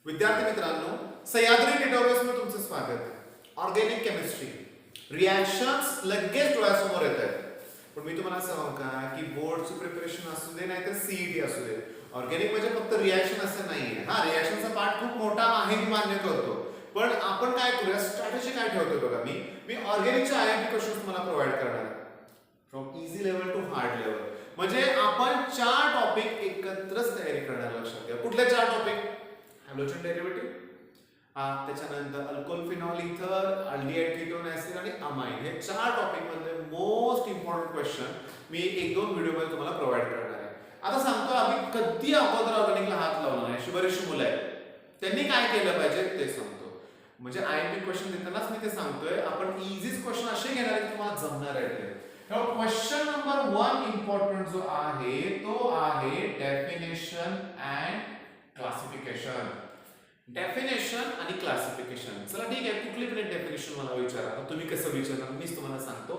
विद्यार्थी मित्रांनो, सह्याद्री ट्युटोरियल्समध्ये तुमचं स्वागत आहे. ऑर्गॅनिक केमिस्ट्री रिॲक्शन्स लगेच डोळ्यासमोर येत आहेत. पण मी तुम्हाला सांगू का की बोर्डची प्रिपरेशन असू दे नाही तर सीईटी असू दे, ऑर्गॅनिक म्हणजे फक्त रिॲक्शन असं नाहीये. हा, रिॲक्शनचा पार्ट खूप मोठा आहे मी मान्य करतो, पण आपण काय करूया, स्ट्रॅटेजी काय ठेवतो बघा, मी ऑर्गॅनिकचे IMP क्वेश्चन्स तुम्हाला प्रोव्हाइड करणार आहे from easy level to hard level. म्हणजे आपण 4 टॉपिक एकत्रच तयारी करणार. लक्षात घ्या, कुठले 4 टॉपिक? हॅलोजन डेरिव्हेटिव्ह, त्याच्यानंतर अल्कोहोल, फिनॉल, इथर, अल्डिहाइड, कीटोन, ऍसिड आणि अमाइन. हे 4 टॉपिक मधले मोस्ट इम्पॉर्टंट क्वेश्चन मी 1-2 व्हिडिओ मध्ये तुम्हाला प्रोव्हाइड करणार आहे. आता सांगतो, आम्ही कधी अगोदर ऑर्गॅनिकला हात लावला नाही, अशी बरीचशी मुलं आहेत, त्यांनी काय केलं पाहिजे ते सांगतो. म्हणजे IMP क्वेश्चन देतानाच मी ते सांगतोय, आपण इझीच क्वेश्चन असे घेणार आहे की तुम्हाला जमणार आहे ते. क्वेश्चन नंबर 1 इम्पॉर्टंट जो आहे तो आहे डेफिनेशन अँड क्लासिफिकेशन. डेफिनेशन आणि क्लासिफिकेशन. चला ठीक आहे, कुठली पण डेफिनेशन मला विचारा, तुम्ही कसं विचारणार मीच तुम्हाला सांगतो.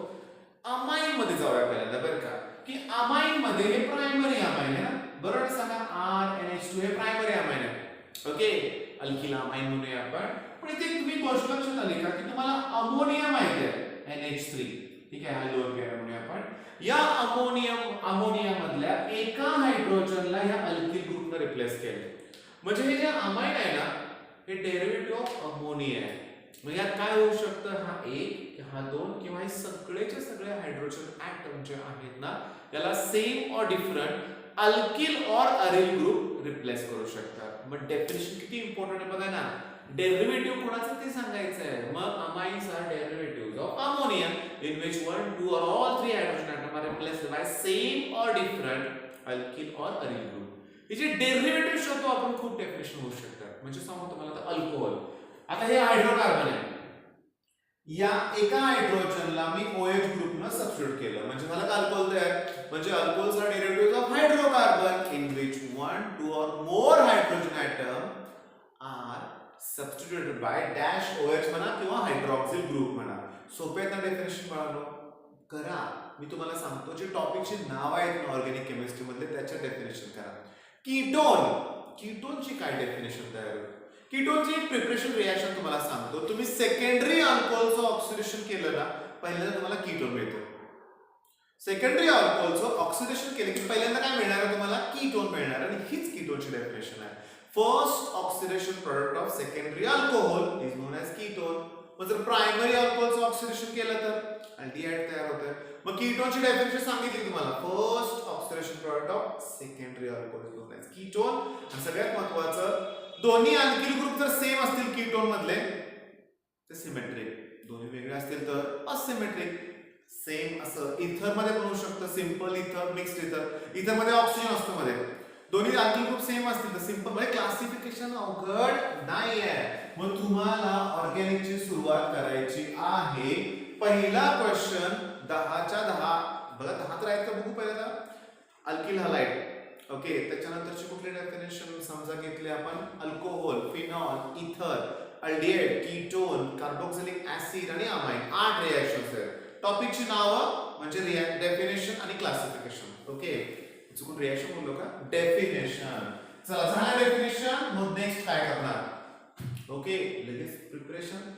अमाइन मध्ये जाऊया पहिल्यांदा बरं का, की अमाइन मध्ये हे प्रायमरी अमाइन आहे ना, बरोबर सांगा. RNH2 हे प्रायमरी अमाइन आहे. ओके, अल्किल अमाइन म्हणूया आपण. पण इथे तुम्ही गोष्ट लक्षात आली का की तुम्हाला अमोनिया माहिती आहे, NH3. ठीक आहे, हा लोअर कॅर म्हणूया आपण. या अमोनिया मधल्या एका हायड्रोजनला या अल्किल ग्रुपने रिप्लेस केले. म्हणजे हे जे अमाइन आहे ना, हे डेरिव्हेटिव्ह ऑफ अमोनिया आहे. मग यात काय होऊ शकतं, हा 1, हा 2 किंवा हे सगळेचे सगळे हायड्रोजन ॲटम जे आहेत ना, याला same or different alkyl or aryl group replace करू शकतात. मग डेफिनेशन किती इम्पॉर्टंट आहे बघा ना, डेरिव्हेटिव्ह कोणाचं ते सांगायचं आहे. मग amines are derivatives of ammonia in which 1, 2 or all 3 hydrogen atom are replaced by same or different alkyl or aryl group. हे जे डेरिव्हेटिव्ह शोधतो आपण, खूप डेफिनेशन होऊ शकतात. म्हणजे सांगू तुम्हाला, आता अल्कोहोल, आता हे हायड्रोकार्बन आहे, या एका हायड्रोजनला मी OH ग्रुपनं सबस्टिट्यूट केलं, म्हणजे मला काय अल्कोहोल तयार. म्हणजे alcohols are derivatives of hydrocarbon in which 1, 2 or more hydrogen atom are substituted by dash OH म्हणा किंवा हायड्रॉक्सिल ग्रुप म्हणा. सोपे आहे ना डेफिनेशन बाळांनो, करा. मी तुम्हाला सांगतो, जे टॉपिकची नाव आहेत ऑर्गॅनिक केमिस्ट्री मधले त्याचे डेफिनेशन करा. कीटोन, कीटोनची काय डेफिनेशन तयार होईल. कीटोनची प्रिपरेशन रिएक्शन तुम्हाला सांगतो. तुम्ही सेकंडरी अल्कोहोलचं ऑक्सिडेशन केलं ना, पहिल्यांदा तुम्हाला कीटोन मिळतं. सेकंडरी अल्कोहोलचं ऑक्सिडेशन केलं की पहिल्यांदा काय मिळणार आहे तुम्हाला, कीटोन मिळणार. आणि हीच कीटोनची डेफिनेशन आहे. First oxidation product of secondary alcohol is known as ketone. मग जर प्रायमरी अल्कोहोलचं ऑक्सिडेशन केलं तर अल्डिहाइड तयार होतं. मग कीटोनची डेफिनेशन सांगितली तुम्हाला, first oxidation product of secondary alcohol is known as ketone. आणि सगळ्यात महत्त्वाचं, दोन्ही अल्किल ग्रुप जर सेम असतील कीटोन मधले तर सिमेट्रिक, दोन्ही वेगळे असतील तर असिमेट्रिक. सेम असं इथर मध्ये पण होऊ शकतं, सिंपल इथर, मिक्स्ड इथर. इथर मध्ये ऑक्सिजन असतो मध्ये, दोन्ही अल्किल ग्रुप सेम असतील तर सिंपल. म्हणजे क्लासिफिकेशन अवघड नाही आहे. मग तुम्हाला ऑर्गॅनिकची सुरुवात करायची आहे. पहिला क्वेश्चन 10च्या 10 बघा, 10 तर आहेत का बघू पहिल्यांदा. Alkyl halide, okay. त्याच्यानंतरची कुठली डेफिनेशन समजा घेतली आपण, अल्कोहोल, फिनॉल, इथर, अल्डिहाइड, कीटोन, कार्बोक्सिलिक ऍसिड आणि अमाइन. 8 रिएक्शन्स आहेत. टॉपिकची नावं म्हणजे डेफिनेशन आणि क्लासिफिकेशन. ओके, चुकून रिएक्शन बोललो का, डेफिनेशन. चला, झालं डेफिनेशन. मग नेक्स्ट काय करणार. ओके, लगेच प्रिपरेशन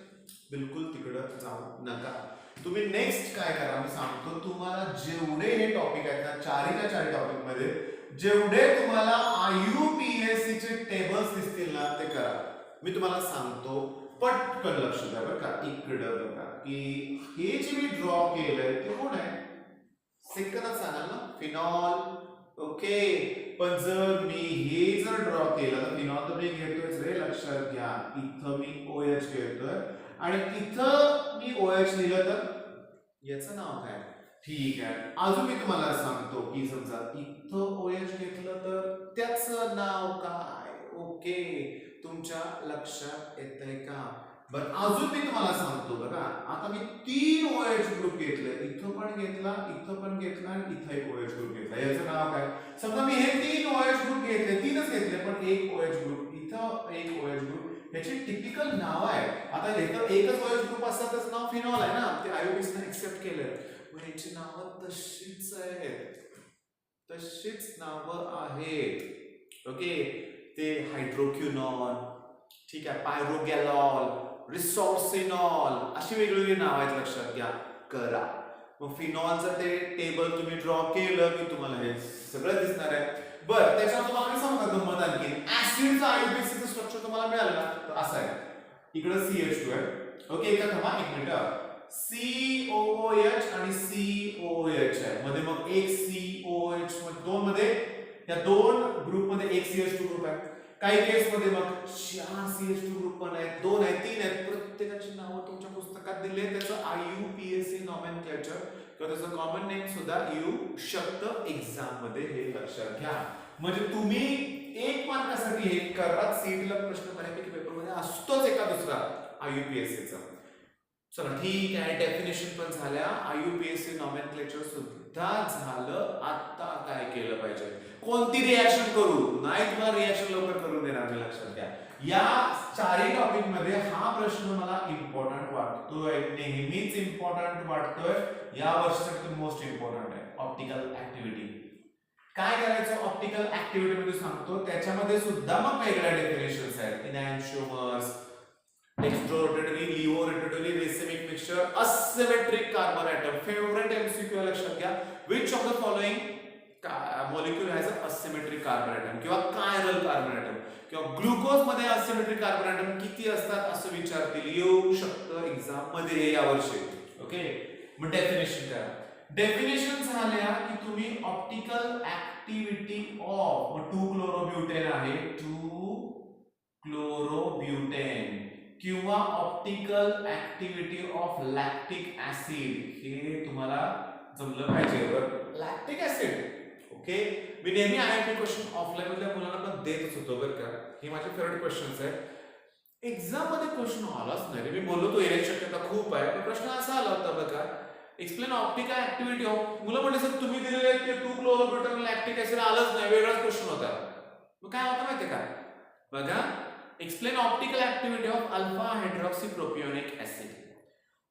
बिलकुल तिकडं जाऊ नका. तुम्ही नेक्स्ट काय करा, मी सांगतो तुम्हाला. जेवढे हे टॉपिक आहेत ना, 4च्या 4 टॉपिक मध्ये जेवढे तुम्हाला IUPAC चे टेबल्स दिसतील ना, ते करा. मी तुम्हाला सांगतो, पटकन लक्ष द्या बरं का. इकडं बघा, की हे जे मी ड्रॉ केलंय ते कोण आहे, सेकंदच सांगाल ना, फिनॉल. ओके, पण जर मी हे जर ड्रॉ केलं तर फिनॉल तर मी घेतोय रे, लक्षात घ्या. इथं मी OH घेतोय आणि इथं मी OH लिहिलं तर याचं नाव काय. ठीक आहे, अजून मी तुम्हाला सांगतो की समजा इथं OH घेतलं तर त्याचं नाव काय. ओके, तुमच्या लक्षात येतंय का. बरं, अजून मी तुम्हाला सांगतो बघा. आता मी 3 OH ग्रुप घेतले, इथं पण घेतला, इथं पण घेतला आणि इथं एक OH ग्रुप घेतला. याचं नाव काय. समजा मी हे 3 OH ग्रुप घेतले, 3च घेतले, पण एक OH ग्रुप, इथं एक OH ग्रुप, याची टिपिकल नाव आहे. आता इथं एकच OH ग्रुप असतं, त्याचं नाव फिनॉल आहे ना, ते IUPAC ने एक्सेप्ट केलं. मग याची नावं तशीच आहेत, तशीच नावं आहेत. ओके, ते हायड्रोक्विनॉन, ठीक आहे, पायरोगॅलॉल, रिसॉर्सिनॉल अशी वेगवेगळी नाव आहेत, लक्षात घ्या करा. मग फिनॉलचं ते टेबल तुम्ही ड्रॉ केलं की तुम्हाला हे सगळं दिसणार आहे. बरं, त्याच्यावर तुम्हाला मी सांगू का गंमत आणखी, ऍसिडचं आययुपीएसीचं स्ट्रक्चर तुम्हाला मिळालं ना, तर असं आहे. इकडं CH2 आहे. ओके, एका थांबा एक मिनिट. COOH आणि COH आहे, मध्ये मग एक COH दोन मध्ये, या दोन ग्रुप मध्ये एक CH2 ग्रुप आहे. काही केस मध्ये मग 4 CH2 ग्रुप पण आहेत, 2 आहेत, 3 आहेत. प्रत्येकाची नावं तुमच्या पुस्तकात दिली आहेत. त्याचं IUPAC नॉमेनक्लेचर किंवा त्याचं कॉमन नेम सुद्धा येऊ शकतं एक्झाम मध्ये, हे लक्षात घ्या. म्हणजे तुम्ही 1 मार्कासाठी हे करा. सीईटीला प्रश्न बऱ्यापैकी पेपर मध्ये असतोच एका दुसरा IUPAC चा. चला ठीक आहे, डेफिनेशन पण झाल्या, IUPAC नॉमेनक्लेचर सुद्धा झालं. आता काय केलं पाहिजे, कोणती रिएक्शन करू? नाही, तुम्हाला रिएक्शन लवकर करून देणार मी, लक्षात घ्या. या चारही टॉपिक मध्ये हा प्रश्न मला इम्पॉर्टंट वाटतोय, नेहमीच इम्पॉर्टंट वाटतोय. या वर्षासाठी मोस्ट इम्पॉर्टंट आहे ऑप्टिकल ऍक्टिव्हिटी. काय करायचं ऑप्टिकल ऍक्टिव्हिटी मध्ये सांगतो, त्याच्यामध्ये सुद्धा मग वेगळ्या डेफिनेशन्स आहेत. Enantiomers, dextrorotatory, laevorotatory, racemic mixture, asymmetric carbon atom. Favourite MCQ लक्षात घ्या, which of the following molecule has a asymmetric carbon atom किंवा कायरल कार्बन एटम, किंवा ग्लुकोज मध्ये असिमेट्रिक कार्बन एटम किती असतात असं विचारतील, येऊ शकतं एक्झाम मध्ये या वर्षी. ओके, मग डेफिनेशन करा. डेफिनेशन झाल्या की तुम्ही ऑप्टिकल ऍक्टिव्हिटी ऑफ 2 क्लोरोब्युटेन आहे, 2 क्लोरोब्युटेन, किंवा optical activity of lactic acid, हे तुम्हाला जमलं पाहिजे. Lactic acid, okay. मी नेहमी IMP क्वेश्चन ऑफलाईन मधल्या मुलांना पण देतच होतो बरं का, हे माझे फेवरेट क्वेश्चन्स आहेत. एक्झाम मध्ये क्वेश्चन आलाच नाही, मी बोललो तो येण्याची शक्यता खूप आहे, पण प्रश्न असा आला होता बघा, एक्सप्लेन ऑप्टिकल ऍक्टिव्हिटी ऑफ. मुलं म्हणले सर तुम्ही दिलेले ते 2 क्लोरोब्युटेन लॅक्टिक ऍसिड आलंच नाही, वेगळाच क्वेश्चन होता. मग काय होतं माहितीये का, बघा, explain optical activity of alpha hydroxy propionic acid.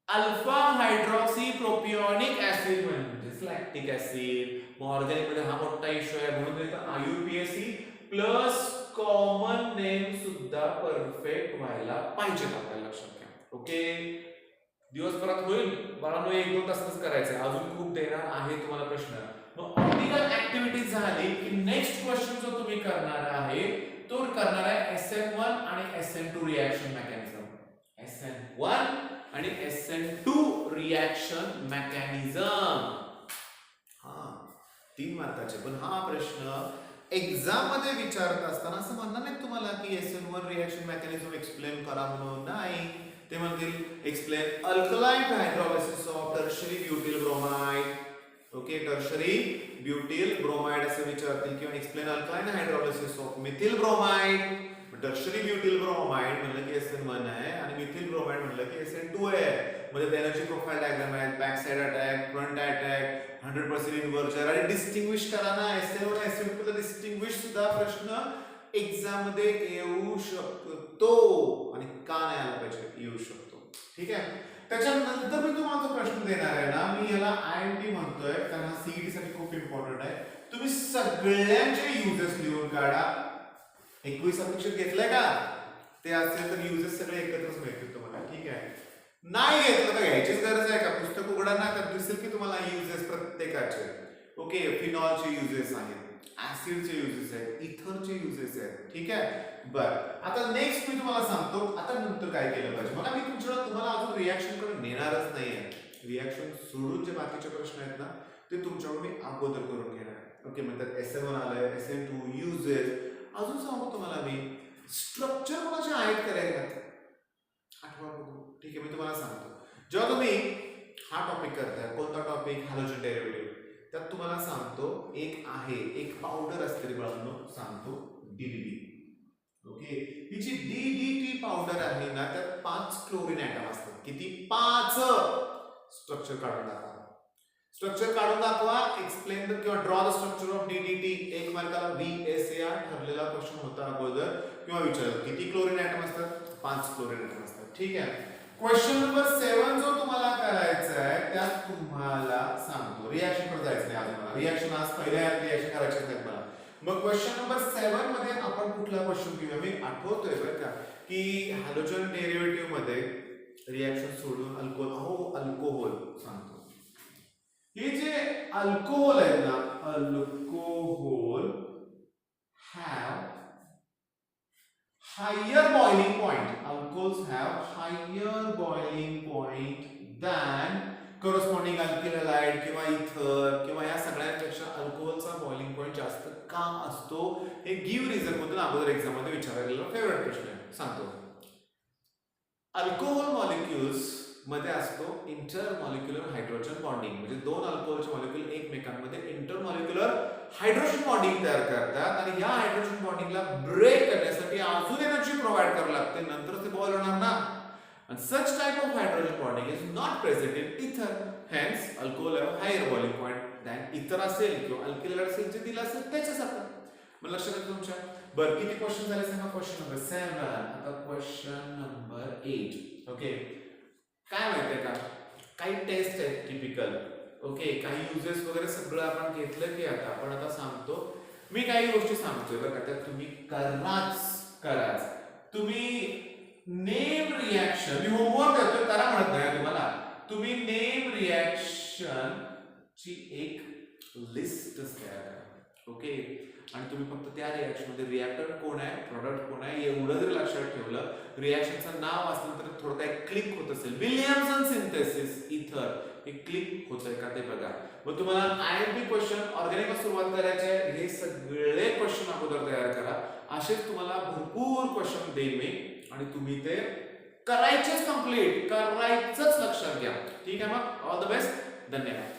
Alpha hydroxy propionic acid म्हणजेच लॅक्टिक ऍसिड. ऑर्गॅनिक मध्ये हा मोठा इश्यू आहे, म्हणून IUPAC प्लस कॉमन नेम सुद्धा परफेक्ट व्हायला पाहिजे आपल्याला, लक्षात घ्या. ओके, दिवसभरात होईल बाळांनो, 1-2 तासच करायचं, अजून खूप देणार आहे तुम्हाला प्रश्न. मग ऑप्टिकल ऍक्टिव्हिटी झाली की नेक्स्ट क्वेश्चन जो तुम्ही करणार आहे तो करणार आहे SN1 आणि SN2 रिएक्शन मेकॅनिझम. SN1 आणि SN2 रिएक्शन मेकॅनिझम, हा 3 मार्काचे. पण हा प्रश्न एक्झाम मध्ये विचारत असताना असं म्हणणार नाही तुम्हाला की SN1 रिएक्शन मेकॅनिझम एक्सप्लेन करा म्हणून, नाही. ते म्हणतील explain alkaline hydrolysis of tertiary butyl bromide. Okay, tertiary butyl bromide असं विचारतील, किंवा explain alkaline hydrolysis of methyl bromide. Tertiary butyl bromide म्हणलं की SN1 आहे, आणि मिथिल ब्रोमाइड म्हणलं की SN2 आहे. म्हणजे एनर्जी प्रोफाइल डायग्राम आहे, back side attack, front attack, 100% इन्व्हर्जर, आणि डिस्टिंग्विश करा ना SN1 SN2 ला. डिस्टिंग्विश सुद्धा प्रश्न एक्झाम मध्ये येऊ शकतो, आणि का नाही आला पाहिजे, येऊ शकतो. ठीक आहे, त्याच्यानंतर मी तुम्हाला जो प्रश्न देणार आहे ना, मी याला IMP म्हणतोय कारण हा CET साठी खूप इम्पॉर्टंट आहे. तुम्ही सगळ्यांचे युजेस लिहून काढा. 21 अपेक्षित घेतलंय का, ते असेल तर युजेस सगळे एकत्रच मिळतील तुम्हाला. ठीक आहे, नाही घेतलं तर घ्यायचीच गरज आहे का, पुस्तक उघडा ना, तर दिसेल की तुम्हाला युजेस प्रत्येकाचे. ओके, फिनॉलचे युजेस आहेत, ऍसिडचे युजेस आहेत, इथरचे युजेस आहेत. ठीक आहे, बरं. आता नेक्स्ट मी तुम्हाला सांगतो आता नंतर काय केलं पाहिजे. मला मी तुम्हाला अजून रिएक्शन कडे नेणारच नाहीये. रिएक्शन सोडून जे बाकीचे प्रश्न आहेत ना, ते तुमच्याकडून मी अगोदर करून घेणार आहे. ओके, म्हणजे SN1 आलंय, SN2 युजेस. अजून सांगू तुम्हाला मी स्ट्रक्चर कोणाचे आहेत करायला आठवा बघू. ठीक आहे, मी तुम्हाला सांगतो. जेव्हा तुम्ही हा टॉपिक करताय, कोणता टॉपिक, हॅलोजन डेरिव्हेटिव्ह, त्यात तुम्हाला सांगतो एक आहे, एक पावडर असते बाळांनो, सांगतो DDT. ओके, ही जी DDT पावडर आहे ना, त्यात 5 क्लोरीन ऍटम असतात. किती? 5. स्ट्रक्चर काढून दाखवा. स्ट्रक्चर काढून दाखवा, एक्सप्लेन द किंवा draw the structure of DDT. 1 मार्काला VSAR ठरलेला क्वेश्चन होता अगोदर, किंवा विचारलं किती क्लोरीन ऍटम असतात, 5 क्लोरीन ऍटम असतात. ठीक आहे, क्वेश्चन नंबर 7 जो तुम्हाला करायचा आहे त्यात तुम्हाला सांगतो रिएक्शन कडे जायचं नाही. आज मला रिएक्शन आज पहिल्या रिएक्शन करायचे आहेत मला. मग क्वेश्चन नंबर 7 मध्ये आपण कुठला क्वेश्चन घेऊया? मी आठवतोय बरं का की हॅलोजन डेरिव्हेटिव्ह मध्ये रिएक्शन सोडून अल्कोहोल सांगतो. हे जे अल्कोहोल आहेत ना, alcohol have higher boiling point. Alcohols have higher boiling point than corresponding alkyl halide किंवा इथर किंवा या सगळ्यांपेक्षा अल्कोहोलचा बॉइलिंग पॉइंट जास्त का असतो? हे गिव्ह रिझन मधून अगोदर एक्झाम मध्ये विचारलेला फेवरेट प्रश्न आहे. सांगतो. अल्कोहोल मॉलिक्युल्स मध्ये असतो इंटरमॉलिक्युलर हायड्रोजन बॉन्डिंग, म्हणजे दोन अल्कोहोलचे मॉलिक्युल एकमेकांमध्ये इंटरमॉलिक्युलर हायड्रोजन बॉन्डिंग तयार करतात आणि या हायड्रोजन बॉन्डिंगला ब्रेक करण्यासाठी अजून एनर्जी प्रोव्हाइड करावी लागते, नंतर ते बॉईल होणार ना. And such type of hydrogen bonding is not present in ether. Hence, alcohol have higher boiling point than ether असेल किंवा alkyl असेल जे दिलं असेल त्याच्यासारखं. मग लक्षात येतं तुमच्या? बरं, किती क्वेश्चन झाले सांगा? Question number 7. आता क्वेश्चन नंबर 8. ओके, काय माहितीये का, काही टेस्ट आहेत टिपिकल. ओके, काही युजेस वगैरे सगळं आपण घेतलं की आपण आता सांगतो. मी काही गोष्टी सांगतोय बरं का, त्या तुम्ही कराच. तुम्ही नेम रिएक्शन, मी होमवर्क देतोय, करा म्हणत नाही तुम्हाला. तुम्ही नेम रिएक्शन ची एक लिस्ट तयार करा. ओके, आणि तुम्ही फक्त त्या रिएक्शन मध्ये रिएक्टर कोण आहे, प्रोडक्ट कोण आहे एवढं जर लक्षात ठेवलं, रिएक्शनचं नाव असलं तर थोडं काही क्लिक होत असेल, विलियम्सन सिंथेसिस इथर, हे क्लिक होतंय का ते बघा. मग तुम्हाला आयएमपी क्वेश्चन ऑर्गॅनिक सुरुवात करायची आहे, हे सगळे क्वेश्चन अगोदर तयार करा. असेच तुम्हाला भरपूर क्वेश्चन देईन मी आणि तुम्ही ते करायचेच, कंप्लीट करायचंच, लक्षात घ्या. ठीक आहे, मग ऑल द बेस्ट, धन्यवाद.